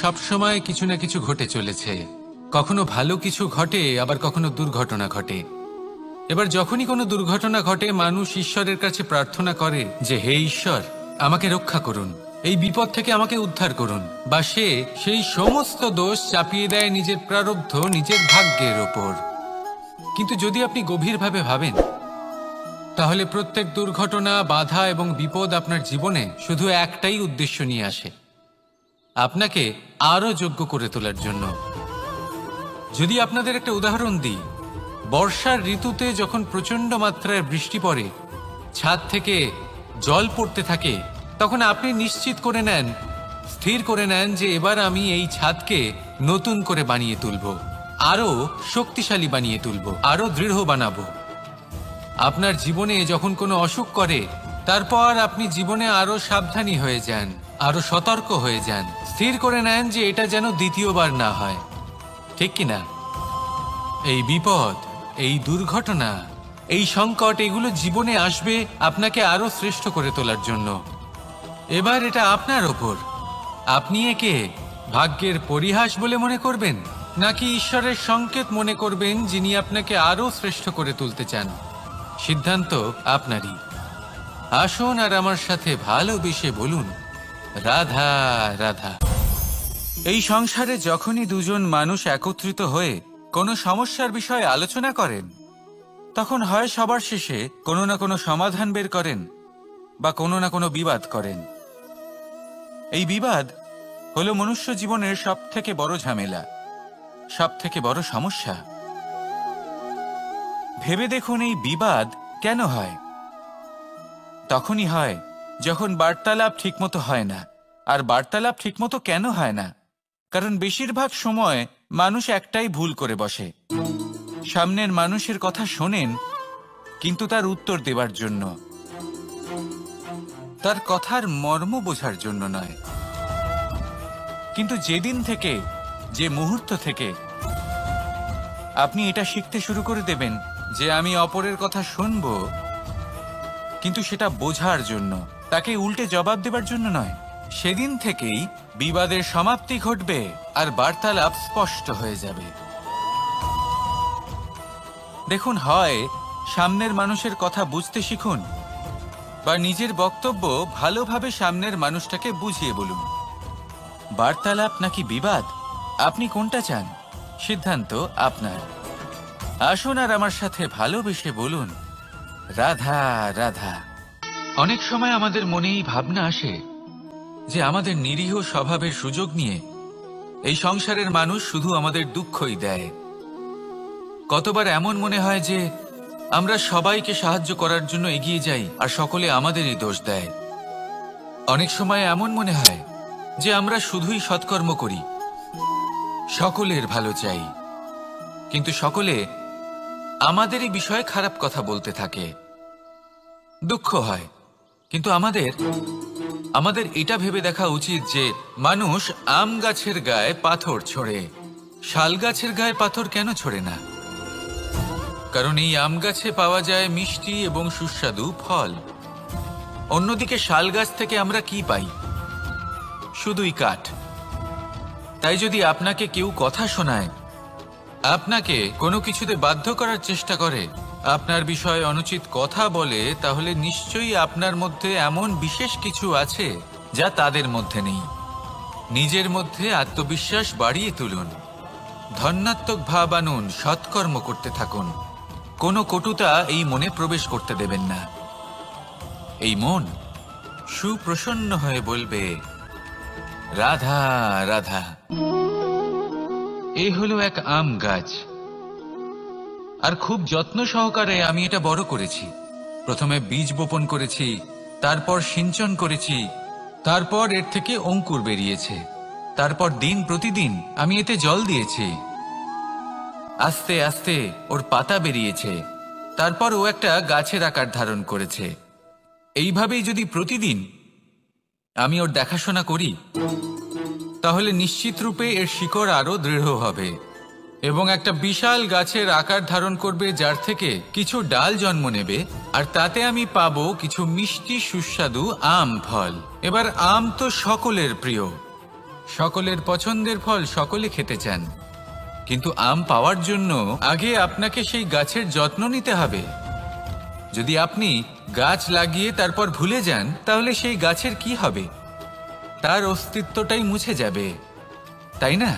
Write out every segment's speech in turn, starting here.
সবসময় কিছু না কিছু ঘটে চলেছে। কখনো ভালো কিছু ঘটে, আবার কখনো দুর্ঘটনা ঘটে। এবার যখনই কোনো দুর্ঘটনা ঘটে, মানুষ ঈশ্বরের কাছে প্রার্থনা করে যে হে ঈশ্বর, আমাকে রক্ষা করুন, এই বিপদ থেকে আমাকে উদ্ধার করুন, বা সে সেই সমস্ত দোষ চাপিয়ে দেয় নিজের প্রারব্ধ, নিজের ভাগ্যের ওপর। কিন্তু যদি আপনি গভীরভাবে ভাবেন, তাহলে প্রত্যেক দুর্ঘটনা, বাধা এবং বিপদ আপনার জীবনে শুধু একটাই উদ্দেশ্য নিয়ে আসে, আপনাকে আরো যোগ্য করে তোলার জন্য। যদি আপনাদের একটা উদাহরণ দিই, বর্ষার ঋতুতে যখন প্রচন্ড মাত্রায় বৃষ্টি পড়ে, ছাদ থেকে জল পড়তে থাকে, তখন আপনি নিশ্চিত করে নেন, স্থির করে নেন যে এবার আমি এই ছাদকে নতুন করে বানিয়ে তুলব, আরো শক্তিশালী বানিয়ে তুলব, আরো দৃঢ় বানাবো। আপনার জীবনে যখন কোনো অসুখ করে, তারপর আপনি জীবনে আরো সাবধানী হয়ে যান, আরো সতর্ক হয়ে যান, স্থির করে নেন যে এটা যেন দ্বিতীয়বার না হয়, ঠিক কিনা? এই বিপদ, এই দুর্ঘটনা, এই সংকট, এগুলো জীবনে আসবে আপনাকে আরো শ্রেষ্ঠ করে তোলার জন্য। এবার এটা আপনার ওপর, আপনি একে ভাগ্যের পরিহাস বলে মনে করবেন, নাকি ঈশ্বরের সংকেত মনে করবেন যিনি আপনাকে আরো শ্রেষ্ঠ করে তুলতে চান। সিদ্ধান্ত আপনারই। আসুন আর আমার সাথে ভালোবেসে বলুন, রাধা রাধা। এই সংসারে যখনই দুজন মানুষ একত্রিত হয়ে কোনো সমস্যার বিষয়ে আলোচনা করেন, তখন হয় সবার শেষে কোনো না কোনো সমাধান বের করেন, বা কোনো না কোনো বিবাদ করেন। এই বিবাদ হলো মনুষ্য জীবনের সবথেকে বড় ঝামেলা, সবথেকে বড় সমস্যা। ভেবে দেখুন, এই বিবাদ কেন হয়? তখনই হয় যখন বার্তালাপ ঠিকমতো হয় না। আর বার্তালাপ ঠিকমতো কেন হয় না? কারণ বেশিরভাগ সময় মানুষ একটাই ভুল করে বসে, সামনের মানুষের কথা শোনেন কিন্তু তার উত্তর দেবার জন্য, তার কথার মর্ম বোঝার জন্য নয়। কিন্তু যেদিন থেকে, যে মুহূর্ত থেকে আপনি এটা শিখতে শুরু করে দেবেন যে আমি অপরের কথা শুনব, কিন্তু সেটা বোঝার জন্য, তাকে উল্টে জবাব দেবার জন্য নয়, সেদিন থেকেই বিবাদের সমাপ্তি ঘটবে আর বার্তালাপ স্পষ্ট হয়ে যাবে। দেখুন, হয় সামনের মানুষের কথা বুঝতে শিখুন, বা নিজের বক্তব্য ভালোভাবে সামনের মানুষটাকে বুঝিয়ে বলুন। বার্তালাপ নাকি বিবাদ, আপনি কোনটা চান? সিদ্ধান্ত আপনার। আসুন আর আমার সাথে ভালোবেসে বলুন, রাধা রাধা। অনেক সময় আমাদের মনে এই ভাবনা আসে যে আমাদের নিরীহ স্বভাবের সুযোগ নিয়ে এই সংসারের মানুষ শুধু আমাদের দুঃখই দেয়। কতবার এমন মনে হয় যে আমরা সবাইকে সাহায্য করার জন্য এগিয়ে যাই আর সকলে আমাদেরই দোষ দেয়। অনেক সময় এমন মনে হয় যে আমরা শুধুই সৎকর্ম করি, সকলের ভালো চাই, কিন্তু সকলে আমাদেরই বিষয়ে খারাপ কথা বলতে থাকে। দুঃখ হয়, কিন্তু আমাদের এটা ভেবে দেখা উচিত যে মানুষ আম গাছের গায়ে পাথর ছোড়ে, শাল গাছের গায়ে পাথর কেন ছোড়ে না? কারণ এই আম গাছে পাওয়া যায় মিষ্টি এবং সুস্বাদু ফল। অন্যদিকে শাল গাছ থেকে আমরা কি পাই? শুধুই কাঠ। তাই যদি আপনাকে কেউ কথা শোনায়, আপনাকে কোনো কিছুতে বাধ্য করার চেষ্টা করে, আপনার বিষয়ে অনুচিত কথা বলে, তাহলে নিশ্চয়ই আপনার মধ্যে এমন বিশেষ কিছু আছে যা তাদের মধ্যে নেই। নিজের মধ্যে আত্মবিশ্বাস বাড়িয়ে তুলুন, ধন্যাত্মক ভাব আনুন, সৎকর্ম করতে থাকুন। কোনো কটুতা এই মনে প্রবেশ করতে দেবেন না। এই মন সুপ্রসন্ন হয়ে বলবে, রাধা রাধা। এই হলো এক আম গাছ, আর খুব যত্ন সহকারে আমি এটা বড় করেছি। প্রথমে বীজ বপন করেছি, তারপর সিঞ্চন করেছি, তারপর এর থেকে অঙ্কুর বেরিয়েছে, তারপর দিন প্রতিদিন আমি এতে জল দিয়েছি। আস্তে আস্তে ওর পাতা বেরিয়েছে, তারপর ও একটা গাছের আকার ধারণ করেছে। এইভাবেই যদি প্রতিদিন আমি ওর দেখাশোনা করি, তাহলে নিশ্চিত রূপে এর শিকড় আরো দৃঢ় হবে এবং একটা বিশাল গাছের আকার ধারণ করবে, যার থেকে কিছু ডাল জন্ম নেবে, আর তাতে আমি পাবো কিছু মিষ্টি সুস্বাদু আম ফল। এবার আম তো সকলের প্রিয়, সকলের পছন্দের ফল সকলে খেতে চান, কিন্তু আম পাওয়ার জন্য আগে আপনাকে সেই গাছের যত্ন নিতে হবে। যদি আপনি গাছ লাগিয়ে তারপর ভুলে যান, তাহলে সেই গাছের কি হবে? তার অস্তিত্বটাই মুছে যাবে, তাই না?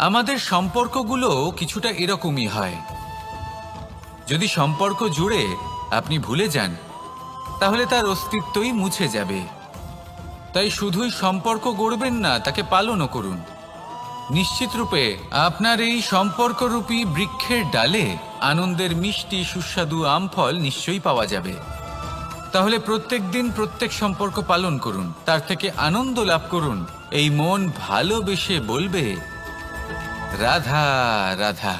আমাদের সম্পর্কগুলো কিছুটা এরকমই হয়। যদি সম্পর্ক জুড়ে আপনি ভুলে যান, তাহলে তার অস্তিত্বই মুছে যাবে। তাই শুধুই সম্পর্ক গড়বেন না, তাকে পালনও করুন। নিশ্চিত রূপে আপনার এই সম্পর্করূপী বৃক্ষের ডালে আনন্দের মিষ্টি সুস্বাদু আম ফল নিশ্চয়ই পাওয়া যাবে। তাহলে প্রত্যেক দিন প্রত্যেক সম্পর্ক পালন করুন, তার থেকে আনন্দ লাভ করুন। এই মন ভালোবেসে বলবে, রাধা রাধা।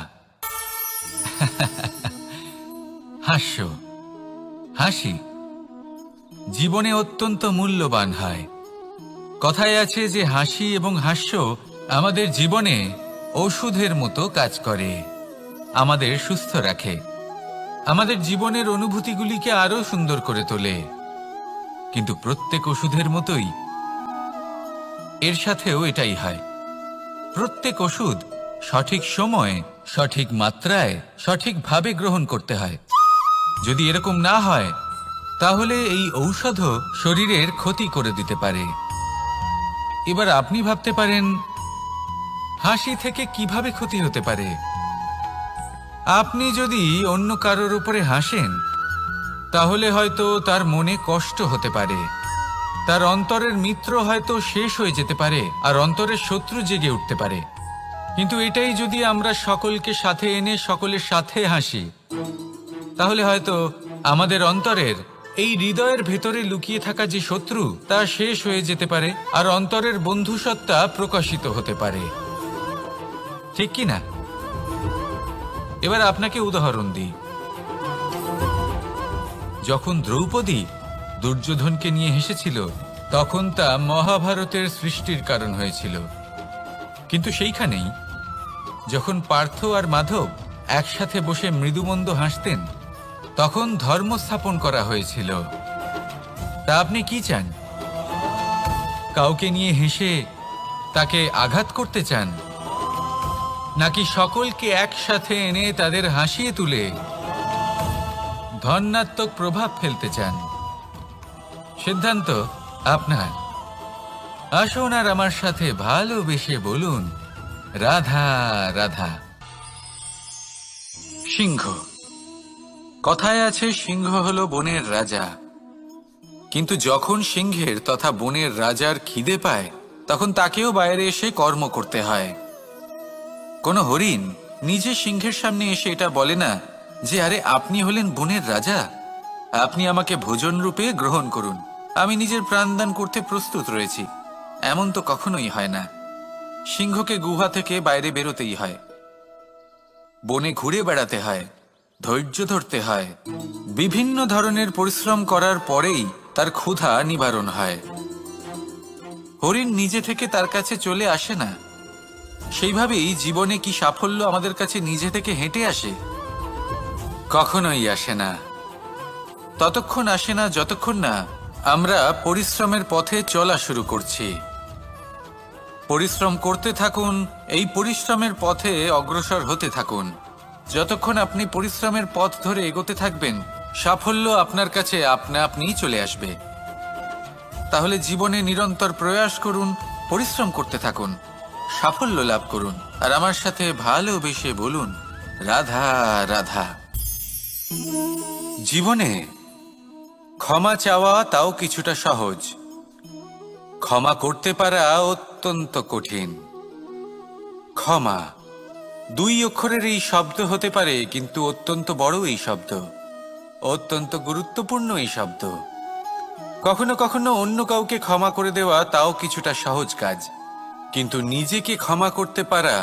হাস্য, হাসি জীবনে অত্যন্ত মূল্যবান হয়। কথায় আছে যে হাসি এবং হাস্য আমাদের জীবনে ওষুধের মতো কাজ করে, আমাদের সুস্থ রাখে, আমাদের জীবনের অনুভূতিগুলিকে আরো সুন্দর করে তোলে। কিন্তু প্রত্যেক ওষুধের মতোই এর সাথেও এটাই হয়। প্রত্যেক ওষুধ সঠিক সময়ে, সঠিক মাত্রায়, সঠিকভাবে গ্রহণ করতে হয়। যদি এরকম না হয়, তাহলে এই ঔষধও শরীরের ক্ষতি করে দিতে পারে। এবার আপনি ভাবতে পারেন, হাসি থেকে কিভাবে ক্ষতি হতে পারে? আপনি যদি অন্য কারোর উপরে হাসেন, তাহলে হয়তো তার মনে কষ্ট হতে পারে, তার অন্তরের মিত্র হয়তো শেষ হয়ে যেতে পারে, আর অন্তরের শত্রু জেগে উঠতে পারে। কিন্তু এটাই যদি আমরা সকলকে সাথে এনে সকলের সাথে হাসি, তাহলে হয়তো আমাদের অন্তরের এই হৃদয়ের ভেতরে লুকিয়ে থাকা যে শত্রু, তা শেষ হয়ে যেতে পারে, আর অন্তরের বন্ধুসত্তা প্রকাশিত হতে পারে। ঠিক কি না? এবার আপনাকে উদাহরণ দিই। যখন দ্রৌপদী দুর্যোধনকে নিয়ে হেসেছিল, তখন তা মহাভারতের সৃষ্টির কারণ হয়েছিল। কিন্তু সেইখানেই যখন পার্থ আর মাধব একসাথে বসে মৃদুমন্দ হাসতেন, তখন ধর্ম স্থাপন করা হয়েছিল। তা আপনি কি চান? কাউকে নিয়ে হেসে তাকে আঘাত করতে চান, নাকি সকলকে একসাথে এনে তাদের হাসিয়ে তুলে ধনাত্মক প্রভাব ফেলতে চান? সিদ্ধান্ত আপনার। আসুন আর আমার সাথে ভালোবেসে বলুন, রাধা রাধা। সিংহ। কথায় আছে সিংহ হলো বনের রাজা, কিন্তু যখন সিংহের তথা বনের রাজার খিদে পায়, তখন তাকেও বাইরে এসে কর্ম করতে হয়। কোনো হরিণ নিজে সিংহের সামনে এসে এটা বলে না যে, আরে আপনি হলেন বনের রাজা, আপনি আমাকে ভোজন রূপে গ্রহণ করুন, আমি নিজের প্রাণদান করতে প্রস্তুত রয়েছি। এমন তো কখনোই হয় না। সিংহকে গুহা থেকে বাইরে বেরোতেই হয়, বনে ঘুরে বেড়াতে হয়, ধৈর্য ধরতে হয়, বিভিন্ন ধরনের পরিশ্রম করার পরেই তার ক্ষুধা নিবারণ হয়। হরিণ নিজে থেকে তার কাছে চলে আসে না। সেইভাবেই জীবনে কি সাফল্য আমাদের কাছে নিজে থেকে হেঁটে আসে? কখনোই আসে না। ততক্ষণ আসে না যতক্ষণ না আমরা পরিশ্রমের পথে চলা শুরু করছি। পরিশ্রম করতে থাকুন, এই পরিশ্রমের পথে অগ্রসর হতে থাকুন। যতক্ষণ আপনি পরিশ্রমের পথ ধরে এগোতে থাকবেন, সাফল্য আপনার কাছে আপনা আপনিই চলে আসবে। তাহলে জীবনে নিরন্তর প্রয়াস করুন, পরিশ্রম করতে থাকুন, সাফল্য লাভ করুন, আর আমার সাথে ভালোবেসে বলুন, রাধা রাধা। জীবনে ক্ষমা চাওয়া তাও কিছুটা সহজ, ক্ষমা করতে পারা অত্যন্ত কঠিন। ক্ষমা 2 অক্ষরের এই শব্দ হতে পারে, কিন্তু অত্যন্ত বড় এই শব্দ, অত্যন্ত গুরুত্বপূর্ণ এই শব্দ। কখনো কখনো অন্য কাউকে ক্ষমা করে দেওয়া তাও কিছুটা সহজ কাজ, কিন্তু নিজেকে ক্ষমা করতে পারা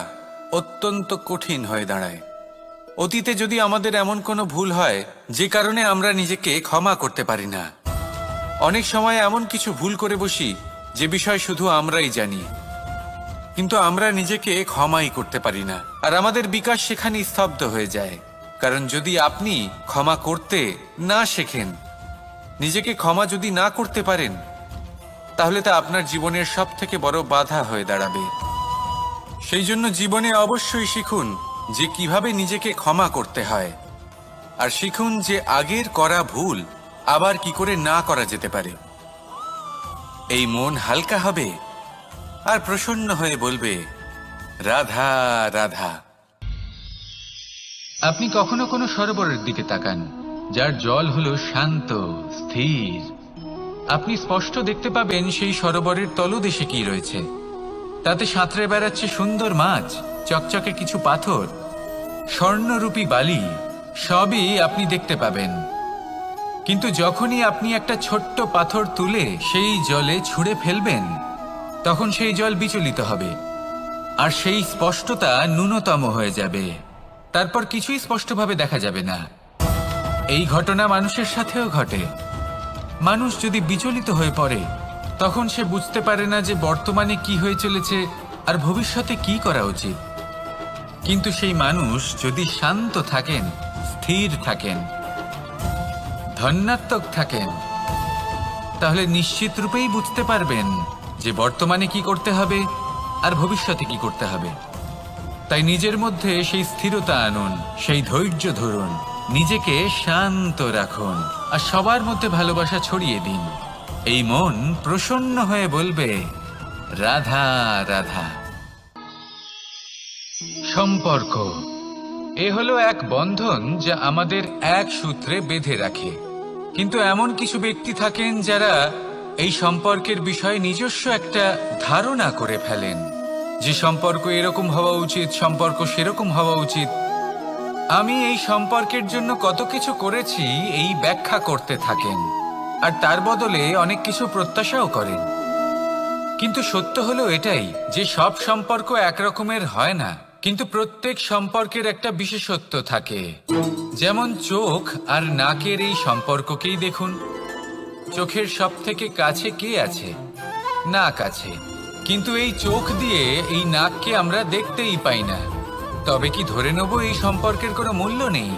অত্যন্ত কঠিন হয়ে দাঁড়ায়। অতীতে যদি আমাদের এমন কোনো ভুল হয় যে কারণে আমরা নিজেকে ক্ষমা করতে পারি না, অনেক সময় এমন কিছু ভুল করে বসি যে বিষয় শুধু আমরাই জানি, কিন্তু আমরা নিজেকে ক্ষমাই করতে পারি না, আর আমাদের বিকাশ সেখানে স্তব্ধ হয়ে যায়। কারণ যদি আপনি ক্ষমা করতে না শেখেন, নিজেকে ক্ষমা যদি না করতে পারেন, তাহলে তা আপনার জীবনের সব থেকে বড় বাধা হয়ে দাঁড়াবে। সেই জন্য জীবনে অবশ্যই শিখুন যে কিভাবে নিজেকে ক্ষমা করতে হয়, আর শিখুন যে আগের করা ভুল আবার কি করে না করা যেতে পারে। এই মন হালকা হবে আর প্রসন্ন হয়ে বলবে, রাধা রাধা। আপনি কখনো কোনো সরোবরের দিকে তাকান যার জল হলো শান্ত, স্থির। আপনি স্পষ্ট দেখতে পাবেন সেই সরোবরের তলদেশে কি রয়েছে। তাতে সাঁতরে বেড়াচ্ছে সুন্দর মাছ, চকচকে কিছু পাথর, স্বর্ণরূপী বালি, সবই আপনি দেখতে পাবেন। কিন্তু যখনই আপনি একটা ছোট্ট পাথর তুলে সেই জলে ছুঁড়ে ফেলবেন, তখন সেই জল বিচলিত হবে আর সেই স্পষ্টতা ন্যূনতম হয়ে যাবে। তারপর কিছুই স্পষ্টভাবে দেখা যাবে না। এই ঘটনা মানুষের সাথেও ঘটে। মানুষ যদি বিচলিত হয়ে পড়ে, তখন সে বুঝতে পারে না যে বর্তমানে কি হয়ে চলেছে আর ভবিষ্যতে কি করা উচিত। কিন্তু সেই মানুষ যদি শান্ত থাকেন, স্থির থাকেন, ধন্যাত্মক থাকেন, তাহলে নিশ্চিত রূপেই বুঝতে পারবেন যে বর্তমানে কি করতে হবে আর ভবিষ্যতে কি করতে হবে। তাই নিজের মধ্যে সেই স্থিরতা আনুন, সেই ধৈর্য ধরুন, নিজেকে শান্ত রাখুন আর সবার মধ্যে ভালোবাসা ছড়িয়ে দিন। এই মন প্রসন্ন হয়ে বলবে, রাধা রাধা। সম্পর্ক এ হলো এক বন্ধন যা আমাদের এক সূত্রে বেঁধে রাখে। কিন্তু এমন কিছু ব্যক্তি থাকেন যারা এই সম্পর্কের বিষয়ে নিজস্ব একটা ধারণা করে ফেলেন যে সম্পর্ক এরকম হওয়া উচিত, সম্পর্ক সেরকম হওয়া উচিত। আমি এই সম্পর্কের জন্য কত কিছু করেছি এই ব্যাখ্যা করতে থাকেন আর তার বদলে অনেক কিছু প্রত্যাশাও করেন। কিন্তু সত্য হলো এটাই যে সব সম্পর্ক একরকমের হয় না, কিন্তু প্রত্যেক সম্পর্কের একটা বিশেষত্ব থাকে। যেমন চোখ আর নাকের এই সম্পর্ককেই দেখুন। চোখের সব থেকে কাছে কে আছে? নাক আছে। কিন্তু এই চোখ দিয়ে এই নাককে আমরা দেখতেই পাই না। তবে কি ধরে নেব এই সম্পর্কের কোনো মূল্য নেই?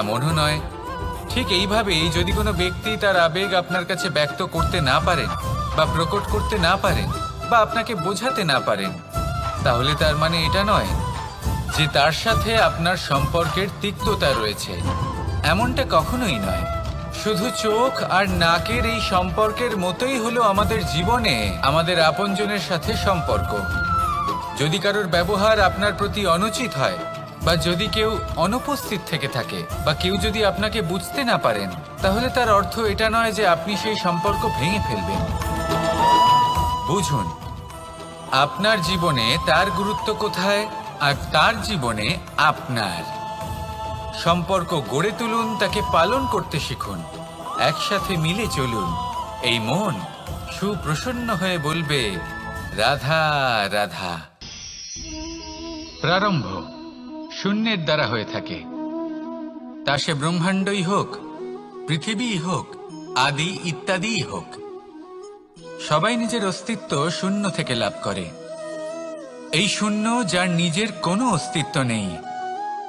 এমনও নয়। ঠিক এইভাবেই যদি কোনো ব্যক্তি তার আবেগ আপনার কাছে ব্যক্ত করতে না পারেন বা প্রকট করতে না পারেন বা আপনাকে বোঝাতে না পারেন, তাহলে তার মানে এটা নয় যে তার সাথে আপনার সম্পর্কের তিক্ততা রয়েছে। এমনটা কখনোই নয়। শুধু চোখ আর নাকের এই সম্পর্কের মতোই হলো আমাদের জীবনে আমাদের আপনজনের সাথে সম্পর্ক। যদি কারোর ব্যবহার আপনার প্রতি অনুচিত হয় বা যদি কেউ অনুপস্থিত থেকে থাকে বা কেউ যদি আপনাকে বুঝতে না পারেন, তাহলে তার অর্থ এটা নয় যে আপনি সেই সম্পর্ক ভেঙে ফেলবেন। বুঝুন, আপনার জীবনে তার গুরুত্ব কোথায় আর তার জীবনে আপনার। সম্পর্ক গড়ে তুলুন, তাকে পালন করতে শিখুন, একসাথে মিলে চলুন। এই মন সুপ্রসন্ন হয়ে বলবে, রাধা রাধা। প্রারম্ভ শূন্যের দ্বারা হয়ে থাকে। তা সে ব্রহ্মাণ্ডই হোক, পৃথিবীই হোক, আদি ইত্যাদিই হোক। সবাই নিজের অস্তিত্ব শূন্য থেকে লাভ করে। এই শূন্য যার নিজের কোনো অস্তিত্ব নেই,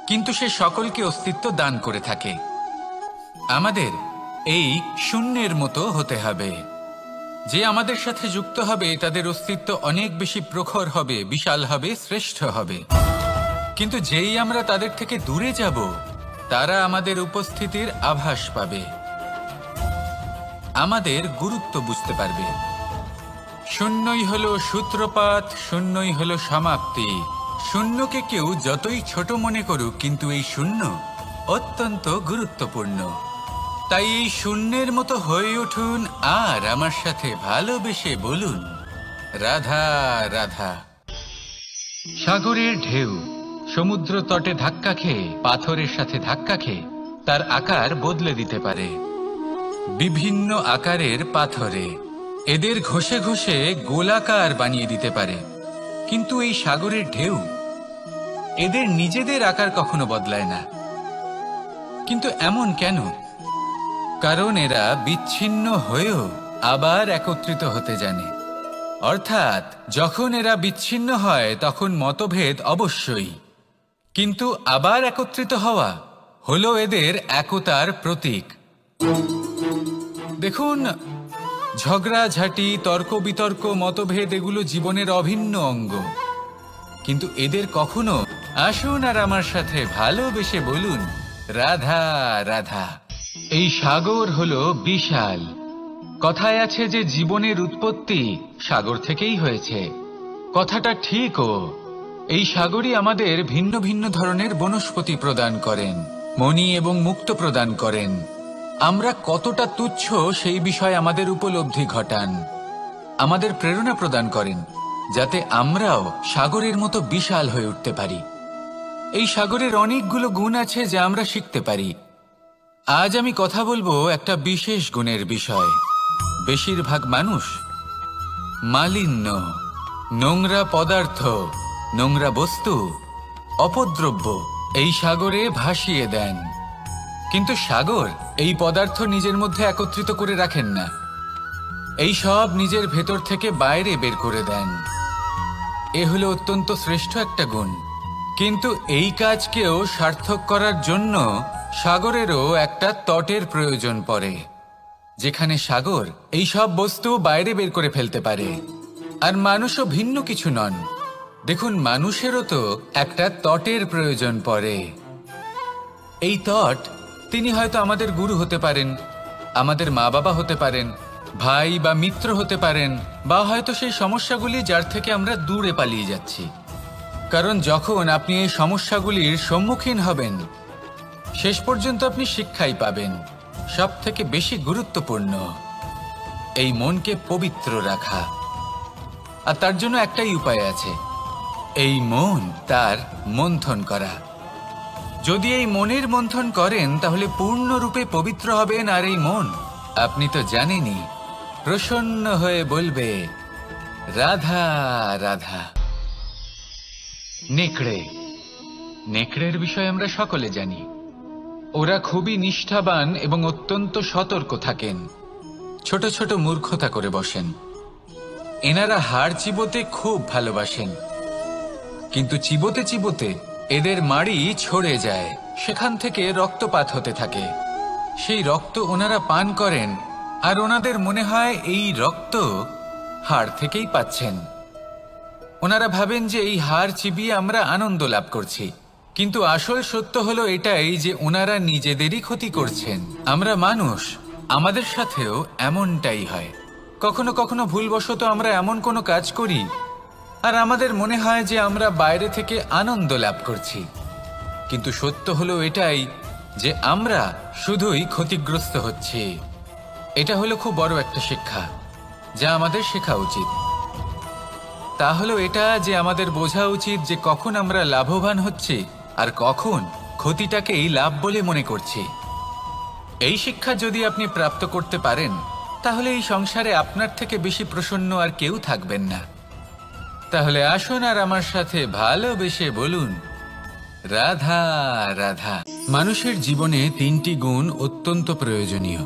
কিন্তু সে সকলকে অস্তিত্ব দান করে থাকে। আমাদের এই শূন্যের মতো হতে হবে। যে আমাদের সাথে যুক্ত হবে তাদের অস্তিত্ব অনেক বেশি প্রখর হবে, বিশাল হবে, শ্রেষ্ঠ হবে। কিন্তু যেই আমরা তাদের থেকে দূরে যাব, তারা আমাদের উপস্থিতির আভাস পাবে, আমাদের গুরুত্ব বুঝতে পারবে। শূন্যই হলো সূত্রপাত, শূন্যই হলো সমাপ্তি। শূন্যকে কেউ যতই ছোট মনে করুক, কিন্তু এই শূন্য অত্যন্ত গুরুত্বপূর্ণ। তাই এই শূন্যের মতো হয়ে উঠুন আর আমার সাথে ভালোবেসে বলুন, রাধা রাধা। সাগরের ঢেউ সমুদ্র তটে ধাক্কা খেয়ে, পাথরের সাথে ধাক্কা খেয়ে তার আকার বদলে দিতে পারে। বিভিন্ন আকারের পাথরে এদের ঘষে ঘষে গোলাকার বানিয়ে দিতে পারে। কিন্তু এই সাগরের ঢেউ এদের নিজেদের আকার কখনো বদলায় না। কিন্তু এমন কেন? কারণ এরা বিচ্ছিন্ন হয়েও আবার একত্রিত হতে জানে। অর্থাৎ যখন এরা বিচ্ছিন্ন হয় তখন মতভেদ অবশ্যই, কিন্তু আবার একত্রিত হওয়া হলো এদের একতার প্রতীক। দেখুন, ঝগড়াঝাঁটি, তর্ক বিতর্ক, মতভেদ এগুলো জীবনের অভিন্ন অঙ্গ, কিন্তু এদের কখনো আসুন আর আমার সাথে ভালোবেসে বলুন রাধা রাধা। এই সাগর হলো বিশাল। কথায় আছে যে জীবনের উৎপত্তি সাগর থেকেই হয়েছে। কথাটা ঠিকও। এই সাগরই আমাদের ভিন্ন ভিন্ন ধরনের বনস্পতি প্রদান করেন, মণি এবং মুক্ত প্রদান করেন। আমরা কতটা তুচ্ছ সেই বিষয়ে আমাদের উপলব্ধি ঘটান, আমাদের প্রেরণা প্রদান করেন, যাতে আমরাও সাগরের মতো বিশাল হয়ে উঠতে পারি। এই সাগরের অনেকগুলো গুণ আছে যা আমরা শিখতে পারি। আজ আমি কথা বলবো একটা বিশেষ গুণের বিষয়। বেশিরভাগ মানুষ মালিন্য, নোংরা পদার্থ, নোংরা বস্তু, অপদ্রব্য এই সাগরে ভাসিয়ে দেন। কিন্তু সাগর এই পদার্থ নিজের মধ্যে একত্রিত করে রাখেন না, এই সব নিজের ভেতর থেকে বাইরে বের করে দেন। এ হলো অত্যন্ত শ্রেষ্ঠ একটা গুণ। কিন্তু এই কাজকেও সার্থক করার জন্য সাগরেরও একটা তটের প্রয়োজন পড়ে, যেখানে সাগর এই সব বস্তু বাইরে বের করে ফেলতে পারে। আর মানুষও ভিন্ন কিছু নন। দেখুন, মানুষেরও তো একটা তটের প্রয়োজন পড়ে। এই তট, তিনি হয়তো আমাদের গুরু হতে পারেন, আমাদের মা বাবা হতে পারেন, ভাই বা মিত্র হতে পারেন, বা হয়তো সেই সমস্যাগুলি যার থেকে আমরা দূরে পালিয়ে যাচ্ছি। কারণ যখন আপনি এই সমস্যাগুলির সম্মুখীন হবেন, শেষ পর্যন্ত আপনি শিক্ষাই পাবেন। সব থেকে বেশি গুরুত্বপূর্ণ এই মনকে পবিত্র রাখা। আর তার জন্য একটাই উপায় আছে, এই মন তার মন্থন করা। যদি এই মনের মন্থন করেন তাহলে পূর্ণরূপে পবিত্র হবেন। আর এই মন, আপনি তো জানেনই, প্রসন্ন হয়ে বলবে রাধা রাধা। নেকড়ে, নেকড়ের বিষয়ে আমরা সকলে জানি। ওরা খুবই নিষ্ঠাবান এবং অত্যন্ত সতর্ক থাকেন, ছোট ছোট মূর্খতা করে বসেন। এনারা হাড় চিবোতে খুব ভালোবাসেন, কিন্তু চিবোতে চিবোতে এদের মাড়ি ছড়ে যায়, সেখান থেকে রক্তপাত হতে থাকে। সেই রক্ত ওনারা পান করেন, আর ওনাদের মনে হয় এই রক্ত হাড় থেকেই পাচ্ছেন। ওনারা ভাবেন যে এই হাড় চিবিয়ে আমরা আনন্দ লাভ করছি, কিন্তু আসল সত্য হলো এটাই যে ওনারা নিজেদেরই ক্ষতি করছেন। আমরা মানুষ, আমাদের সাথেও এমনটাই হয়। কখনো কখনো ভুলবশত আমরা এমন কোনো কাজ করি আর আমাদের মনে হয় যে আমরা বাইরে থেকে আনন্দ লাভ করছি, কিন্তু সত্য হলো এটাই যে আমরা শুধুই ক্ষতিগ্রস্ত হচ্ছি। এটা হলো খুব বড় একটা শিক্ষা যা আমাদের শেখা উচিত। তা হলো এটা যে আমাদের বোঝা উচিত যে কখন আমরা লাভবান হচ্ছি আর কখন ক্ষতিটাকেই লাভ বলে মনে করছি। এই শিক্ষা যদি আপনি প্রাপ্ত করতে পারেন, তাহলে এই সংসারে আপনার থেকে বেশি প্রসন্ন আর কেউ থাকবেন না। তাহলে আসুন আর আমার সাথে ভালোবেসে বলুন রাধা রাধা। মানুষের জীবনে তিনটি গুণ অত্যন্ত প্রয়োজনীয়: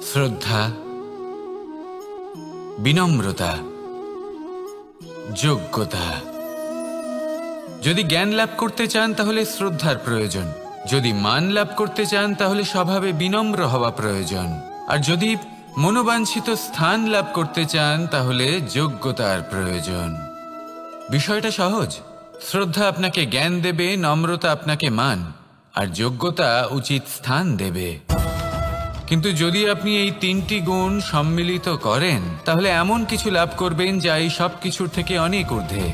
শ্রদ্ধা, বিনম্রতা, যোগ্যতা। যদি জ্ঞান লাভ করতে চান তাহলে শ্রদ্ধার প্রয়োজন, যদি মান লাভ করতে চান তাহলে স্বভাবে বিনম্র হওয়া প্রয়োজন, আর যদি মনোবাঞ্ছিত স্থান লাভ করতে চান তাহলে যোগ্যতার প্রয়োজন। বিষয়টা সহজ। শ্রদ্ধা আপনাকে জ্ঞান দেবে, নম্রতা আপনাকে মান, আর যোগ্যতা উচিত স্থান দেবে। কিন্তু যদি আপনি এই তিনটি গুণ সম্মিলিত করেন তাহলে এমন কিছু লাভ করবেন যা এই সব কিছুর থেকে অনেক ঊর্ধ্বে।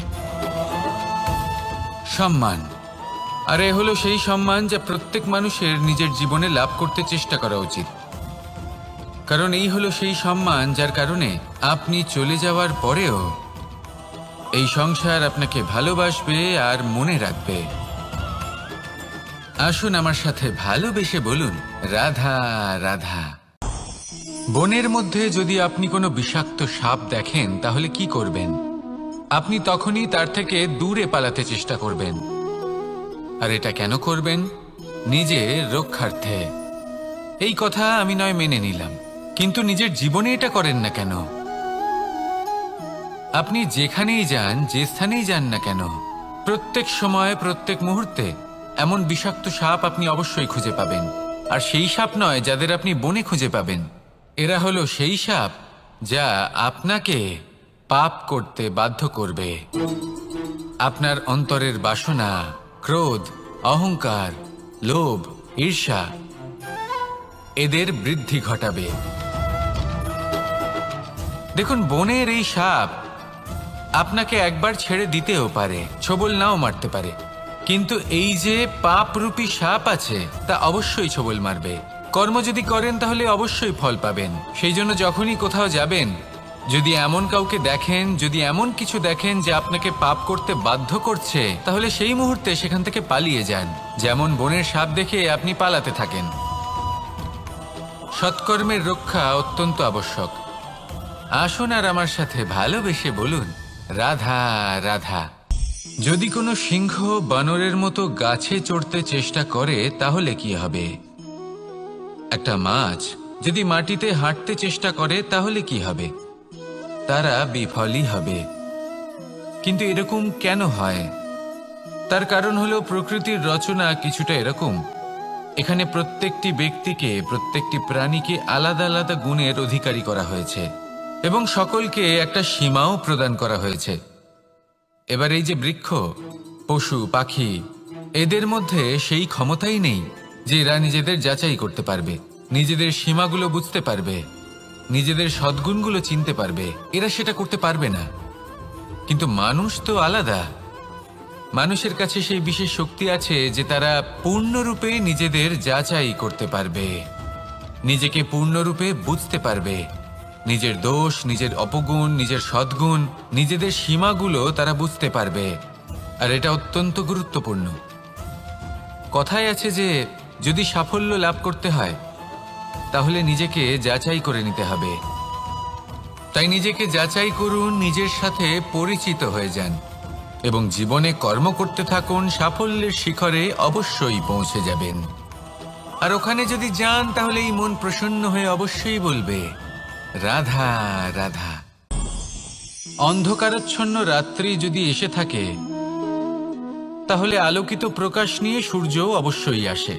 সম্মান। আর এ হলো সেই সম্মান যা প্রত্যেক মানুষের নিজের জীবনে লাভ করতে চেষ্টা করা উচিত। কারণ এই হলো সেই সম্মান যার কারণে আপনি চলে যাওয়ার পরেও এই সংসার আপনাকে ভালোবাসবে আর মনে রাখবে। আসুন আমার সাথে ভালোবেসে বলুন রাধা রাধা। বনের মধ্যে যদি আপনি কোনো বিষাক্ত সাপ দেখেন তাহলে কি করবেন? আপনি তখনই তার থেকে দূরে পালাতে চেষ্টা করবেন। আর এটা কেন করবেন? নিজের রক্ষার্থে। এই কথা আমি নয় মেনে নিলাম, কিন্তু নিজের জীবনে এটা করেন না কেন? আপনি যেখানেই যান, যে স্থানেই যান না কেন, প্রত্যেক সময় প্রত্যেক মুহূর্তে এমন বিষাক্ত সাপ আপনি অবশ্যই খুঁজে পাবেন। আর সেই সাপ নয় যাদের আপনি বনে খুঁজে পাবেন, এরা হলো সেই সাপ যা আপনাকে পাপ করতে বাধ্য করবে। আপনার অন্তরের বাসনা, ক্রোধ, অহংকার, লোভ, ঈর্ষা এদের বৃদ্ধি ঘটাবে। দেখুন, বনের এই সাপ আপনাকে একবার ছেড়ে দিতেও পারে, ছোবল নাও মারতে পারে, কিন্তু এই যে পাপরূপী সাপ আছে তা অবশ্যই ছোবল মারবে। কর্ম যদি করেন তাহলে অবশ্যই ফল পাবেন। সেই জন্য যখনই কোথাও যাবেন, যদি এমন কাউকে দেখেন, যদি এমন কিছু দেখেন যে আপনাকে পাপ করতে বাধ্য করছে, তাহলে সেই মুহূর্তে সেখান থেকে পালিয়ে যান। যেমন বনের সাপ দেখে আপনি পালাতে থাকেন। সৎকর্মের রক্ষা অত্যন্ত আবশ্যক। আসুন আর আমার সাথে ভালোবেসে বলুন, রাধা রাধা। যদি কোনো সিংহ বানরের মতো গাছে চড়তে চেষ্টা করে তাহলে কি হবে? একটা মাছ যদি মাটিতে হাঁটতে চেষ্টা করে তাহলে কি হবে? তারা বিফলই হবে। কিন্তু এরকম কেন হয়? তার কারণ হলো প্রকৃতির রচনা কিছুটা এরকম। এখানে প্রত্যেকটি ব্যক্তিকে, প্রত্যেকটি প্রাণীকে আলাদা আলাদা গুণের অধিকারী করা হয়েছে এবং সকলকে একটা সীমাও প্রদান করা হয়েছে। এবার এই যে বৃক্ষ, পশু, পাখি, এদের মধ্যে সেই ক্ষমতাই নেই যে এরা নিজেদের যাচাই করতে পারবে, নিজেদের সীমাগুলো বুঝতে পারবে, নিজেদের সদ্গুণগুলো চিনতে পারবে। এরা সেটা করতে পারবে না। কিন্তু মানুষ তো আলাদা। মানুষের কাছে সেই বিশেষ শক্তি আছে যে তারা পূর্ণরূপে নিজেদের যাচাই করতে পারবে, নিজেকে পূর্ণরূপে বুঝতে পারবে, নিজের দোষ, নিজের অপগুণ, নিজের সদ্গুণ, নিজেদের সীমাগুলো তারা বুঝতে পারবে। আর এটা অত্যন্ত গুরুত্বপূর্ণ। কথায় আছে যে যদি সাফল্য লাভ করতে হয় তাহলে নিজেকে যাচাই করে নিতে হবে। তাই নিজেকে যাচাই করুন, নিজের সাথে পরিচিত হয়ে যান এবং জীবনে কর্ম করতে থাকুন। সাফল্যের শিখরে অবশ্যই পৌঁছে যাবেন। আর ওখানে যদি যান তাহলে এই মন প্রসন্ন হয়ে অবশ্যই বলবে, রাধা রাধা। অন্ধকারাচ্ছন্ন রাত্রি যদি এসে থাকে তাহলে আলোকিত প্রকাশ নিয়ে সূর্যও অবশ্যই আসে।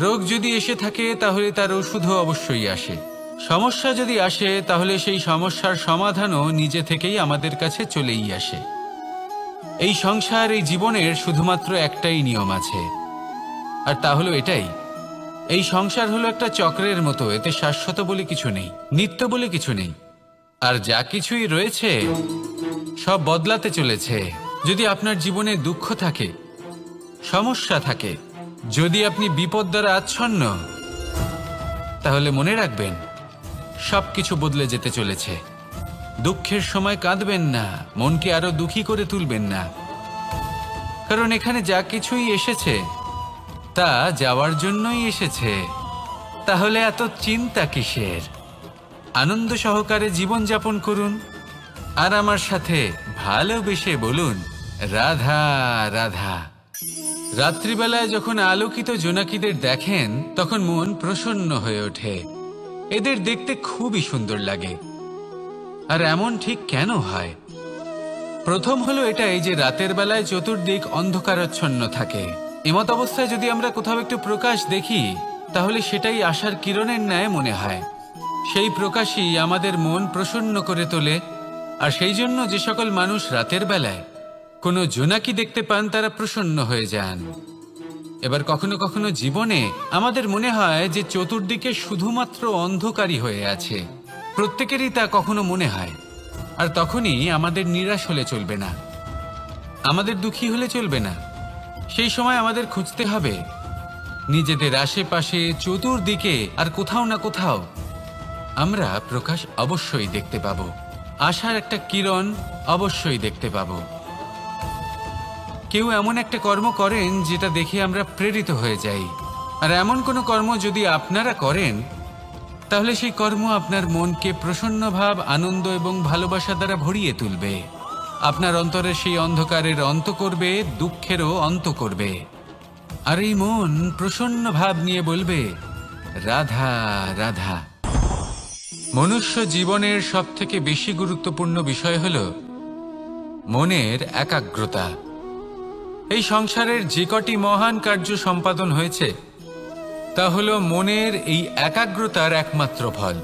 রোগ যদি এসে থাকে তাহলে তার ওষুধও অবশ্যই আসে। সমস্যা যদি আসে তাহলে সেই সমস্যার সমাধানও নিজে থেকেই আমাদের কাছে চলেই আসে। এই সংসার, এই জীবনের শুধুমাত্র একটাই নিয়ম আছে, আর তা হলো এটাই, এই সংসার হলো একটা চক্রের মতো। এতে শাশ্বত বলে কিছু নেই, নিত্য বলে কিছু নেই। আর যা কিছুই রয়েছে সব বদলাতে চলেছে। যদি আপনার জীবনে দুঃখ থাকে, সমস্যা থাকে, যদি আপনি বিপদ দ্বারা আচ্ছন্ন, তাহলে মনে রাখবেন সবকিছু বদলে যেতে চলেছে। দুঃখের সময় কাঁদবেন না, মনকে আরো দুঃখী করে তুলবেন না, কারণ এখানে যা কিছুই এসেছে তা যাওয়ার জন্যই এসেছে। তাহলে এত চিন্তা কিসের? আনন্দ সহকারে জীবন যাপন করুন আর আমার সাথে ভালোবেসে বলুন, রাধা রাধা। রাত্রিবেলায় যখন আলোকিত জোনাকিদের দেখেন তখন মন প্রসন্ন হয়ে ওঠে। এদের দেখতে খুবই সুন্দর লাগে। আর এমন ঠিক কেন হয়? প্রথম হলো এটাই যে রাতের বেলায় চতুর্দিক অন্ধকারাচ্ছন্ন থাকে। এমত অবস্থায় যদি আমরা কোথাও একটু প্রকাশ দেখি তাহলে সেটাই আশার কিরণের ন্যায় মনে হয়। সেই প্রকাশই আমাদের মন প্রসন্ন করে তোলে। আর সেই জন্য যে সকল মানুষ রাতের বেলায় কোনো জোনাকি দেখতে পান তারা প্রসন্ন হয়ে যান। এবার কখনো কখনো জীবনে আমাদের মনে হয় যে চতুর্দিকে শুধুমাত্র অন্ধকারই হয়ে আছে। প্রত্যেকেরই তা কখনো মনে হয়। আর তখনই আমাদের নিরাশ হলে চলবে না, আমাদের দুঃখী হলে চলবে না। সেই সময় আমাদের খুঁজতে হবে নিজেদের আশেপাশে, চতুর্দিকে আর কোথাও না কোথাও আমরা প্রকাশ অবশ্যই দেখতে পাব, আশার একটা কিরণ অবশ্যই দেখতে পাব। কেউ এমন একটা কর্ম করেন যেটা দেখে আমরা প্রেরিত হয়ে যাই। আর এমন কোনো কর্ম যদি আপনারা করেন তাহলে সেই কর্ম আপনার মনকে প্রসন্ন ভাব, আনন্দ এবং ভালোবাসা দ্বারা ভরিয়ে তুলবে। আপনার অন্তরের সেই অন্ধকারের অন্ত করবে, দুঃখেরও অন্ত করবে। আর এই মন প্রসন্ন ভাব নিয়ে বলবে, রাধা রাধা। মনুষ্য জীবনের সবথেকে বেশি গুরুত্বপূর্ণ বিষয় হল মনের একাগ্রতা। এই সংসারের যে কটি মহান কার্য সম্পাদন হয়েছে তা হলো মনের এই একাগ্রতার একমাত্র ফল।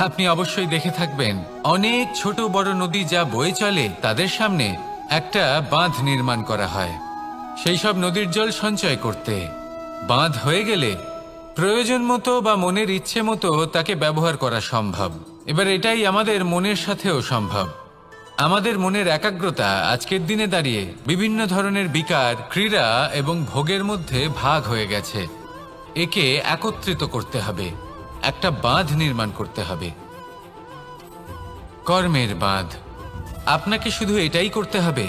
আপনি অবশ্যই দেখে থাকবেন অনেক ছোট বড় নদী যা বয়ে চলে তাদের সামনে একটা বাঁধ নির্মাণ করা হয় সেই সব নদীর জল সঞ্চয় করতে। বাঁধ হয়ে গেলে প্রয়োজন মতো বা মনের ইচ্ছে মতো তাকে ব্যবহার করা সম্ভব। এবার এটাই আমাদের মনের সাথেও সম্ভব। আমাদের মনের একাগ্রতা আজকের দিনে দাঁড়িয়ে বিভিন্ন ধরনের বিকার, ক্রীড়া এবং ভোগের মধ্যে ভাগ হয়ে গেছে। একে একত্রিত করতে হবে, একটা বাঁধ নির্মাণ করতে হবে, কর্মের বাঁধ। আপনাকে শুধু এটাই করতে হবে,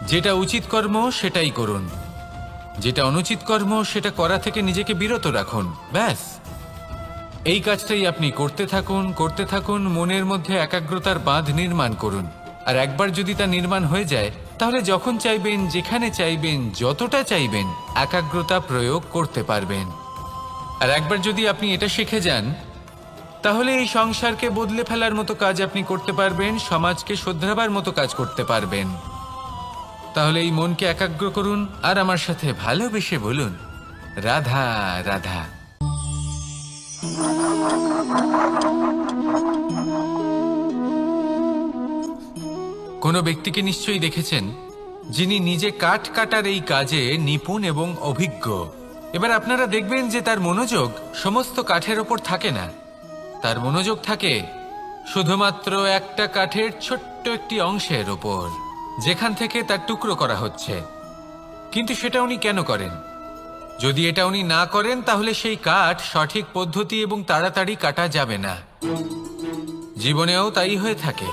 যেটা উচিত কর্ম সেটাই করুন, যেটা অনুচিত কর্ম সেটা করা থেকে নিজেকে বিরত রাখুন। ব্যাস, এই কাজটাই আপনি করতে থাকুন, মনের মধ্যে একাগ্রতার বাঁধ নির্মাণ করুন। আর একবার যদি তা নির্মাণ হয়ে যায় তাহলে যখন চাইবেন, যেখানে চাইবেন, যতটা চাইবেন একাগ্রতা প্রয়োগ করতে পারবেন। আর একবার যদি আপনি এটা শিখে যান তাহলে এই সংসারকে বদলে ফেলার মতো কাজ আপনি করতে পারবেন, সমাজকে শোধরাবার মতো কাজ করতে পারবেন। তাহলে এই মনকে একাগ্র করুন আর আমার সাথে ভালোবেসে বলুন, রাধা রাধা। কোনো ব্যক্তিকে নিশ্চয়ই দেখেছেন যিনি নিজে কাঠ কাটার এই কাজে নিপুণ এবং অভিজ্ঞ। এবার আপনারা দেখবেন যে তার মনোযোগ সমস্ত কাঠের ওপর থাকে না, তার মনোযোগ থাকে শুধুমাত্র একটা কাঠের ছোট্ট একটি অংশের ওপর, যেখান থেকে তার টুকরো করা হচ্ছে। কিন্তু সেটা উনি কেন করেন? যদি এটা উনি না করেন তাহলে সেই কাঠ সঠিক পদ্ধতি এবং তাড়াতাড়ি কাটা যাবে না। জীবনেও তাই হয়ে থাকে।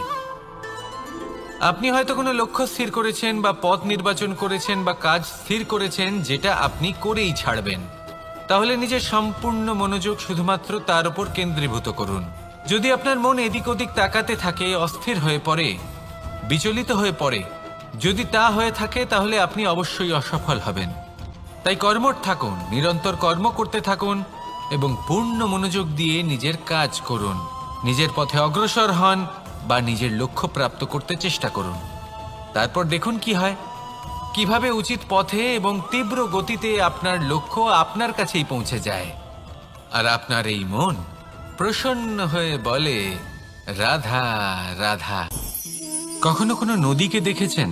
আপনি হয়তো কোনো লক্ষ্য স্থির করেছেন বা পথ নির্বাচন করেছেন বা কাজ স্থির করেছেন যেটা আপনি করেই ছাড়বেন। তাহলে নিজের সম্পূর্ণ মনোযোগ শুধুমাত্র তার উপর কেন্দ্রীভূত করুন। যদি আপনার মন এদিক ওদিক তাকাতে থাকে, অস্থির হয়ে পড়ে, বিচলিত হয়ে পড়ে, যদি তা হয়ে থাকে তাহলে আপনি অবশ্যই অসফল হবেন। তাই কর্মঠ থাকুন, নিরন্তর কর্ম করতে থাকুন এবং পূর্ণ মনোযোগ দিয়ে নিজের কাজ করুন। নিজের পথে অগ্রসর হন বা নিজের লক্ষ্য প্রাপ্ত করতে চেষ্টা করুন। তারপর দেখুন কি হয়, কিভাবে উচিত পথে এবং তীব্র গতিতে আপনার লক্ষ্য আপনার কাছেই পৌঁছে যায়। আর আপনার এই মন প্রসন্ন হয়ে বলে, রাধা রাধা। কখনো কোনো নদীকে দেখেছেন?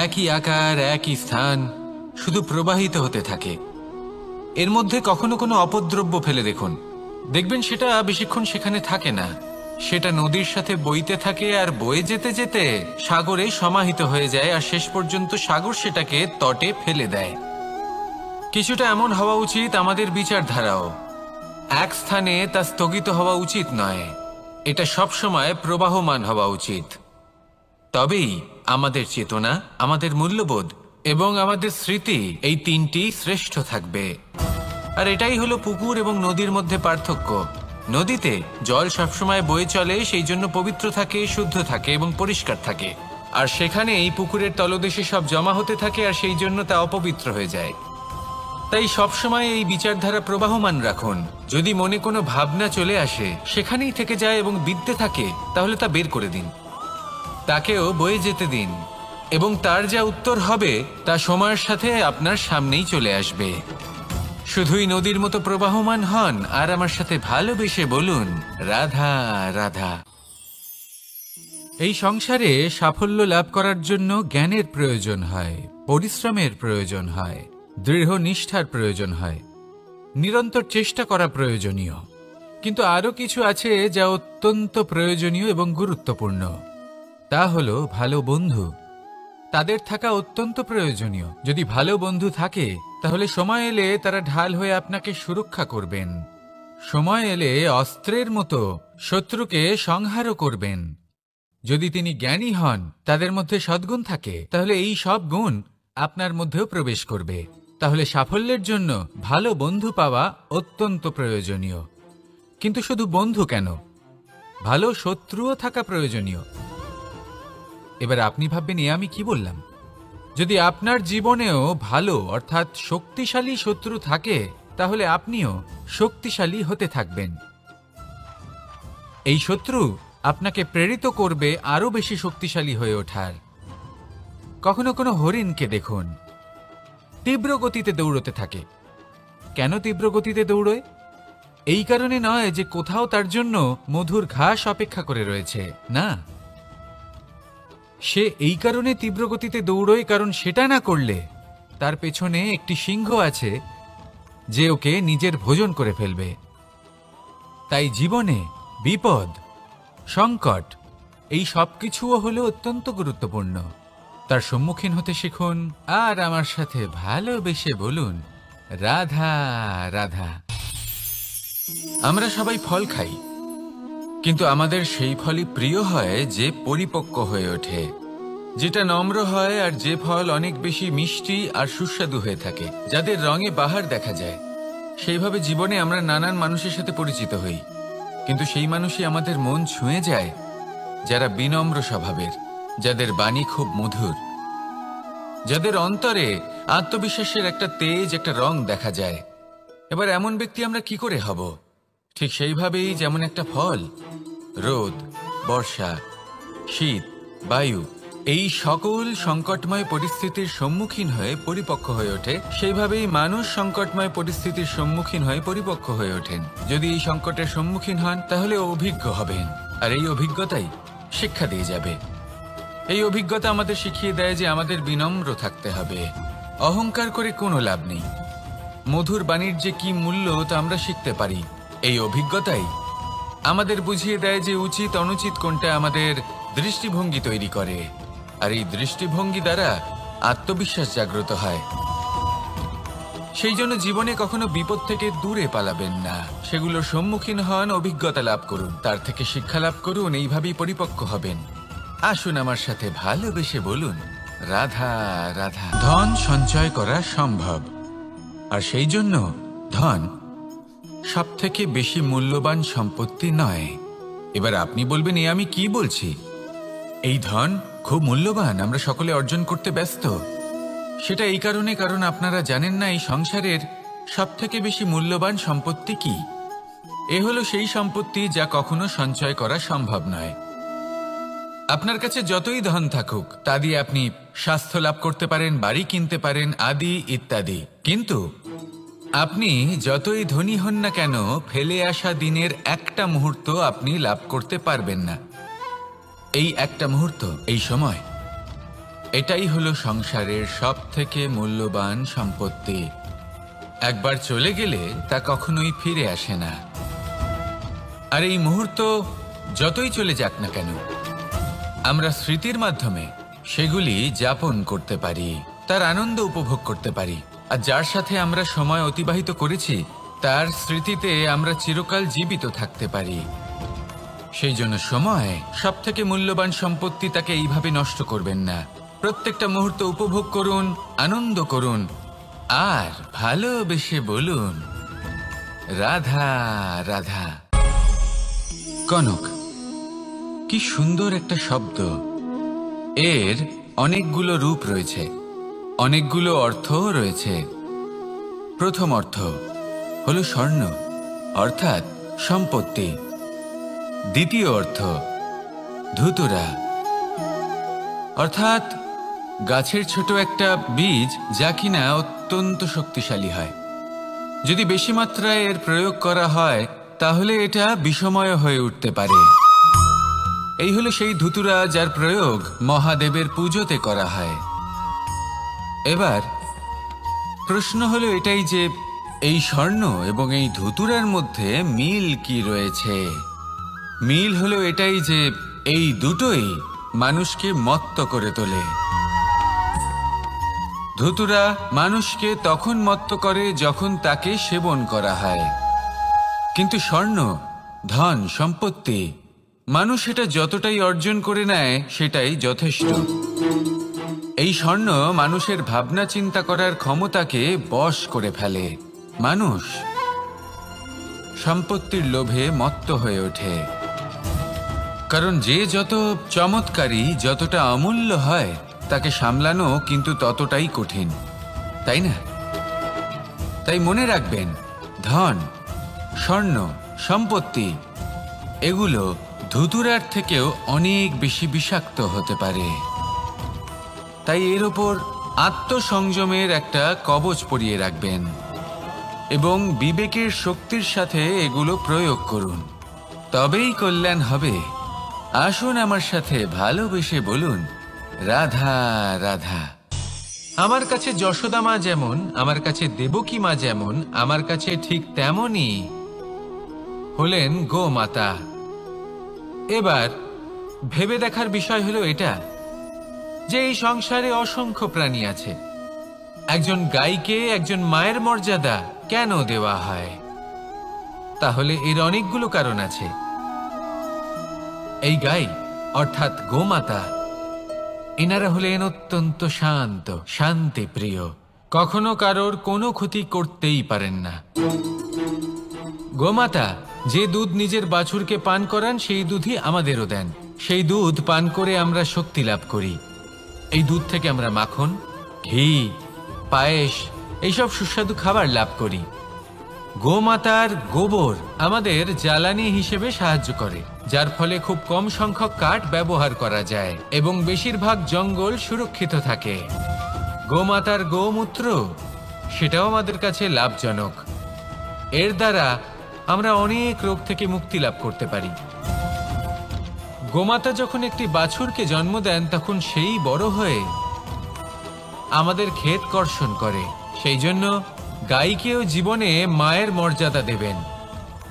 একই আকার, একই স্থান, শুধু প্রবাহিত হতে থাকে। এর মধ্যে কখনো কোনো অপদ্রব্য ফেলে দেখুন, দেখবেন সেটা বেশিক্ষণ সেখানে থাকে না। সেটা নদীর সাথে বইতে থাকে আর বয়ে যেতে যেতে সাগরে সমাহিত হয়ে যায় আর শেষ পর্যন্ত সাগর সেটাকে তটে ফেলে দেয়। কিছুটা এমন হওয়া উচিত আমাদের বিচারধারাও। এক স্থানে তা স্থগিত হওয়া উচিত নয়, এটা সবসময় প্রবাহমান হওয়া উচিত। তবেই আমাদের চেতনা, আমাদের মূল্যবোধ এবং আমাদের স্মৃতি, এই তিনটি শ্রেষ্ঠ থাকবে। আর এটাই হলো পুকুর এবং নদীর মধ্যে পার্থক্য। নদীতে জল সবসময় বয়ে চলে, সেই জন্য পবিত্র থাকে, শুদ্ধ থাকে এবং পরিষ্কার থাকে। আর সেখানে এই পুকুরের তলদেশে সব জমা হতে থাকে আর সেই জন্য তা অপবিত্র হয়ে যায়। তাই সবসময় এই বিচারধারা প্রবাহমান রাখুন। যদি মনে কোনো ভাবনা চলে আসে, সেখানেই থেকে যায় এবং বিদ্যে থাকে, তাহলে তা বের করে দিন, তাকেও বয়ে যেতে দিন এবং তার যা উত্তর হবে তা সময়ের সাথে আপনার সামনেই চলে আসবে। শুধুই নদীর মতো প্রবাহমান হন আর আমার সাথে ভালোবেসে বলুন, রাধা রাধা। এই সংসারে সাফল্য লাভ করার জন্য জ্ঞানের প্রয়োজন হয়, পরিশ্রমের প্রয়োজন হয়, দৃঢ় নিষ্ঠার প্রয়োজন হয়, নিরন্তর চেষ্টা করা প্রয়োজনীয়। কিন্তু আরও কিছু আছে যা অত্যন্ত প্রয়োজনীয় এবং গুরুত্বপূর্ণ। তা হলো ভালো বন্ধু। তাদের থাকা অত্যন্ত প্রয়োজনীয়। যদি ভালো বন্ধু থাকে তাহলে সময় এলে তারা ঢাল হয়ে আপনাকে সুরক্ষা করবেন। সময় এলে অস্ত্রের মতো শত্রুকে সংহারও করবেন। যদি তিনি জ্ঞানী হন, তাদের মধ্যে সদ্গুণ থাকে, তাহলে এই সব গুণ আপনার মধ্যেও প্রবেশ করবে। তাহলে সাফল্যের জন্য ভালো বন্ধু পাওয়া অত্যন্ত প্রয়োজনীয়। কিন্তু শুধু বন্ধু কেন, ভালো শত্রুও থাকা প্রয়োজনীয়। এবার আপনি ভাববেন, এ আমি কি বললাম? যদি আপনার জীবনেও ভালো অর্থাৎ শক্তিশালী শত্রু থাকে তাহলে আপনিও শক্তিশালী হতে থাকবেন। এই শত্রু আপনাকে প্রেরিত করবে আরো বেশি শক্তিশালী হয়ে ওঠার। কখনো কোনো হরিণকে দেখুন, তীব্র গতিতে দৌড়তে থাকে, কেন তীব্র গতিতে দৌড়য়? এই কারণে নয় যে কোথাও তার জন্য মধুর ঘাস অপেক্ষা করে রয়েছে, না, সে এই কারণে তীব্র গতিতে দৌড়য় কারণ সেটা না করলে তার পেছনে একটি সিংহ আছে যে ওকে নিজের ভোজন করে ফেলবে। তাই জীবনে বিপদ, সংকট এই সবকিছুও হলো অত্যন্ত গুরুত্বপূর্ণ। তার সম্মুখীন হতে শিখুন আর আমার সাথে ভালোবেসে বলুন, রাধা রাধা। আমরা সবাই ফল খাই, কিন্তু আমাদের সেই ফলই প্রিয় হয় যে পরিপক্ক হয়ে ওঠে, যেটা নম্র হয়, আর যে ফল অনেক বেশি মিষ্টি আর সুস্বাদু হয়ে থাকে, যাদের রঙে বাহার দেখা যায়। সেইভাবে জীবনে আমরা নানান মানুষের সাথে পরিচিত হই, কিন্তু সেই মানুষই আমাদের মন ছুঁয়ে যায় যারা বিনম্র স্বভাবের, যাদের বাণী খুব মধুর, যাদের অন্তরে আত্মবিশ্বাসের একটা তেজ, একটা রং দেখা যায়। এবার এমন ব্যক্তি আমরা কি করে হব? ঠিক সেইভাবেই যেমন একটা ফল রোদ, বর্ষা, শীত, বায়ু এই সকল সংকটময় পরিস্থিতির সম্মুখীন হয়ে পরিপক্ক হয়ে ওঠে, সেইভাবেই মানুষ সংকটময় পরিস্থিতির সম্মুখীন হয়ে পরিপক্ক হয়ে ওঠেন। যদি এই সংকটের সম্মুখীন হন তাহলে অভিজ্ঞ হবেন, আর এই অভিজ্ঞতাই শিক্ষা দিয়ে যাবে। এই অভিজ্ঞতা আমাদের শিখিয়ে দেয় যে আমাদের বিনম্র থাকতে হবে, অহংকার করে কোনো লাভ নেই। মধুর বাণীর যে কি মূল্য তা আমরা শিখতে পারি। এই অভিজ্ঞতাই আমাদের বুঝিয়ে দেয় যে উচিত অনুচিত কোনটা আমাদের দৃষ্টিভঙ্গি তৈরি করে, আর এই দৃষ্টিভঙ্গি দ্বারা আত্মবিশ্বাস জাগ্রত হয়। সেই জন্য জীবনে কখনো বিপদ থেকে দূরে পালাবেন না, সেগুলোর সম্মুখীন হন, অভিজ্ঞতা লাভ করুন, তার থেকে শিক্ষা লাভ করুন, এইভাবেই পরিপক্ক হবেন। আসুন আমার সাথে ভালোবেসে বলুন, রাধা রাধা। ধন সঞ্চয় করা সম্ভব, আর সেই জন্য ধন সব থেকে বেশি মূল্যবান সম্পত্তি নয়। এবার আপনি বলবেন, এ আমি কি বলছি? এই ধন খুব মূল্যবান, আমরা সকলে অর্জন করতে ব্যস্ত। সেটা এই কারণে, কারণ আপনারা জানেন না এই সংসারের সব থেকে বেশি মূল্যবান সম্পত্তি কি। এ হলো সেই সম্পত্তি যা কখনো সঞ্চয় করা সম্ভব নয়। আপনার কাছে যতই ধন থাকুক তা দিয়ে আপনি স্বাস্থ্য লাভ করতে পারেন, বাড়ি কিনতে পারেন, আদি ইত্যাদি, কিন্তু আপনি যতই ধনী হন না কেন ফেলে আসা দিনের একটা মুহূর্ত আপনি লাভ করতে পারবেন না। এই একটা মুহূর্ত, এই সময়, এটাই হলো সংসারের সব থেকে মূল্যবান সম্পত্তি। একবার চলে গেলে তা কখনোই ফিরে আসে না। আর এই মুহূর্ত যতই চলে যাক না কেন, আমরা স্মৃতির মাধ্যমে সেগুলি যাপন করতে পারি, তার আনন্দ উপভোগ করতে পারি, আর যার সাথে আমরা সময় অতিবাহিত করেছি তার স্মৃতিতে আমরা চিরকাল জীবিত থাকতে পারি। সেই জন্য সময় সব থেকে মূল্যবান সম্পত্তি, তাকে এইভাবে নষ্ট করবেন না। প্রত্যেকটা মুহূর্ত উপভোগ করুন, আনন্দ করুন, আর ভালোবেসে বলুন, রাধা রাধা। কনক, কি সুন্দর একটা শব্দ। এর অনেকগুলো রূপ রয়েছে, অনেকগুলো অর্থও রয়েছে। প্রথম অর্থ হলো স্বর্ণ, অর্থাৎ সম্পত্তি। দ্বিতীয় অর্থ ধুতুরা, অর্থাৎ গাছের ছোট একটা বীজ যা কিনা অত্যন্ত শক্তিশালী হয়। যদি বেশি মাত্রায় এর প্রয়োগ করা হয় তাহলে এটা বিষময় হয়ে উঠতে পারে। এই হলো সেই ধুতুরা যার প্রয়োগ মহাদেবের পুজোতে করা হয়। এবার প্রশ্ন হলো এটাই যে এই স্বর্ণ এবং এই ধুতুরার মধ্যে মিল কি রয়েছে। মিল হলো এটাই যে এই দুটোই মানুষকে মত্ত করে তোলে। ধুতুরা মানুষকে তখন মত্ত করে যখন তাকে সেবন করা হয়, কিন্তু স্বর্ণ, ধন, সম্পত্তি, মানুষ এটা যতটাই অর্জন করে নেয় সেটাই যথেষ্ট। এই স্বর্ণ মানুষের ভাবনা চিন্তা করার ক্ষমতাকে বশ করে ফেলে। মানুষ সম্পত্তির লোভে মত্ত হয়ে ওঠে, কারণ যে যত চমৎকারী, যতটা অমূল্য হয় তাকে সামলানো কিন্তু ততটাই কঠিন, তাই না? তাই মনে রাখবেন, ধন, স্বর্ণ, সম্পত্তি এগুলো ধুতুরার থেকেও অনেক বেশি বিষাক্ত হতে পারে। তাই এর ওপর আত্মসংযমের একটা কবচ পরিয়ে রাখবেন। এবং বিবেকের শক্তির সাথে এগুলো প্রয়োগ করুন, তবেই কল্যাণ হবে। আসুন আমার সাথে ভালোবেসে বলুন, রাধা রাধা। আমার কাছে যশোদা মা যেমন, আমার কাছে দেবকী মা যেমন, আমার কাছে ঠিক তেমনই হলেন গোমাতা। এবার ভেবে দেখার বিষয় হলো এটা যে এই সংসারে অসংখ্য প্রাণী আছে, একজন গাইকে একজন মায়ের মর্যাদা কেন দেওয়া হয়? তাহলে এর অনেকগুলো কারণ আছে। এই গাই অর্থাৎ গোমাতা, এনারা হলেন অত্যন্ত শান্ত, শান্তিপ্রিয়, কখনো কারোর কোনো ক্ষতি করতেই পারেন না। গোমাতা যে দুধ নিজের বাছুরকে পান করান সেই দুধই আমাদেরও দেন। সেই দুধ পান করে আমরা শক্তি লাভ করি। এই দুধ থেকে আমরা মাখন, ঘি, পায়েস এইসব সুস্বাদু খাবার লাভ করি। গোমাতার গোবর আমাদের জ্বালানি হিসেবে সাহায্য করে, যার ফলে খুব কম সংখ্যক কাঠ ব্যবহার করা যায় এবং বেশিরভাগ জঙ্গল সুরক্ষিত থাকে। গোমাতার গোমূত্র সেটাও আমাদের কাছে লাভজনক। এর দ্বারা আমরা অনেক রোগ থেকে মুক্তি লাভ করতে পারি। গোমাতা যখন একটি বাছুরকে জন্ম দেন তখন সেই বড় হয়ে আমাদের ক্ষেত কর্ষণ করে। সেই জন্য গাইকেও জীবনে মায়ের মর্যাদা দেবেন।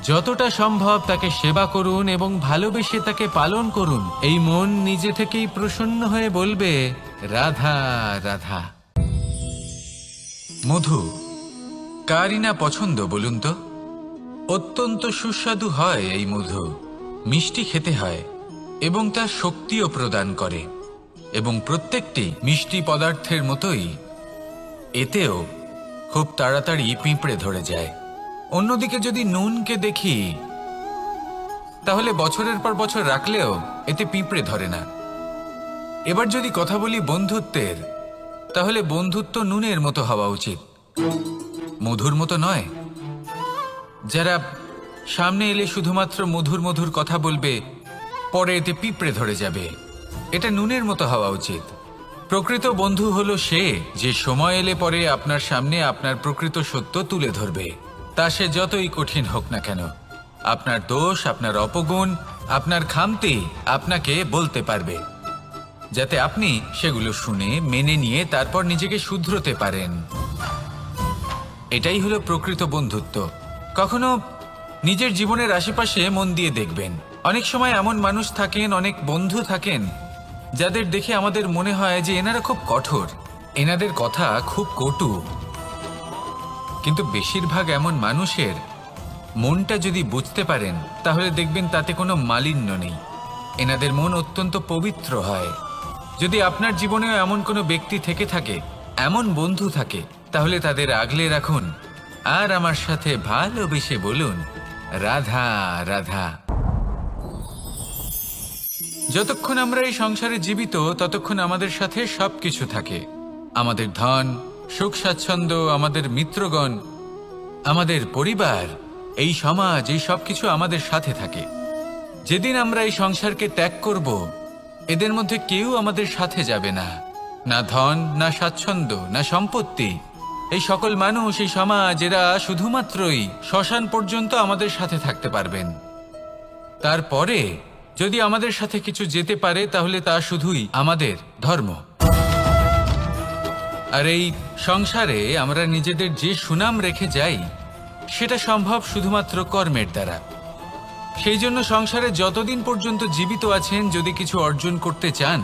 যতটা সম্ভব তাকে সেবা করুন এবং ভালোবেসে তাকে পালন করুন। এই মন নিজে থেকেই প্রসন্ন হয়ে বলবে, রাধা রাধা। মধু কারই না পছন্দ বলুন তো? অত্যন্ত সুস্বাদু হয় এই মধু, মিষ্টি খেতে হয় এবং তা শক্তিও প্রদান করে। এবং প্রত্যেকটি মিষ্টি পদার্থের মতোই এতেও খুব তাড়াতাড়ি পিঁপড়ে ধরে যায়। অন্যদিকে যদি নুনকে দেখি, তাহলে বছরের পর বছর রাখলেও এতে পিঁপড়ে ধরে না। এবার যদি কথা বলি বন্ধুত্বের, তাহলে বন্ধুত্ব নুনের মতো হওয়া উচিত, মধুর মতো নয়। যারা সামনে এলে শুধুমাত্র মধুর মধুর কথা বলবে, পরে এতে পিঁপড়ে ধরে যাবে। এটা নুনের মতো হওয়া উচিত। প্রকৃত বন্ধু হলো সে যে সময় এলে পরে আপনার সামনে আপনার প্রকৃত সত্য তুলে ধরবে, তা সে যতই কঠিন হোক না কেন। আপনার দোষ, আপনার অপগুণ, আপনার খামতি আপনাকে বলতে পারবে, যাতে আপনি সেগুলো শুনে মেনে নিয়ে তারপর নিজেকে শুধরোতে পারেন। এটাই হলো প্রকৃত বন্ধুত্ব। কখনো নিজের জীবনের আশেপাশে মন দিয়ে দেখবেন, অনেক সময় এমন মানুষ থাকেন, অনেক বন্ধু থাকেন, যাদের দেখে আমাদের মনে হয় যে এনারা খুব কঠোর, এনাদের কথা খুব কটু। কিন্তু বেশিরভাগ এমন মানুষের মনটা যদি বুঝতে পারেন, তাহলে দেখবেন তাতে কোনো মালিন্য নেই। এনাদের মন অত্যন্ত পবিত্র হয়। যদি আপনার জীবনেও এমন কোনো ব্যক্তি থেকে থাকে, এমন বন্ধু থাকে, তাহলে তাদের আগলে রাখুন আর আমার সাথে ভালোবেসে বলুন, রাধা রাধা। যতক্ষণ আমরা এই সংসারে জীবিত, ততক্ষণ আমাদের সাথে সবকিছু থাকে। আমাদের ধন, সুখ স্বাচ্ছন্দ্য, আমাদের মিত্রগণ, আমাদের পরিবার, এই সমাজ, এই সবকিছু আমাদের সাথে থাকে। যেদিন আমরা এই সংসারকে ত্যাগ করব, এদের মধ্যে কেউ আমাদের সাথে যাবে না। না ধন, না স্বাচ্ছন্দ্য, না সম্পত্তি। এই সকল মানুষ, এই সমাজ, এরা শুধুমাত্রই শ্মশান পর্যন্ত আমাদের সাথে থাকতে পারবেন। তারপরে যদি আমাদের সাথে কিছু যেতে পারে, তাহলে তা শুধুই আমাদের ধর্ম। আর এই সংসারে আমরা নিজেদের যে সুনাম রেখে যাই, সেটা সম্ভব শুধুমাত্র কর্মের দ্বারা। সেই জন্য সংসারে যতদিন পর্যন্ত জীবিত আছেন, যদি কিছু অর্জন করতে চান,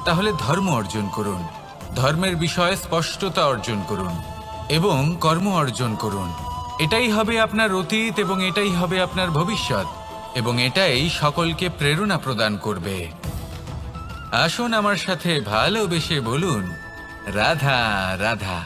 তাহলে ধর্ম অর্জন করুন, ধর্মের বিষয়ে স্পষ্টতা অর্জন করুন এবং কর্ম অর্জন করুন। এটাই হবে আপনার অতীত এবং এটাই হবে আপনার ভবিষ্যৎ, এবং এটাই সকলকে প্রেরণা প্রদান করবে। আসুন আমার সাথে ভালোবেসে বলুন, রাধা রাধা।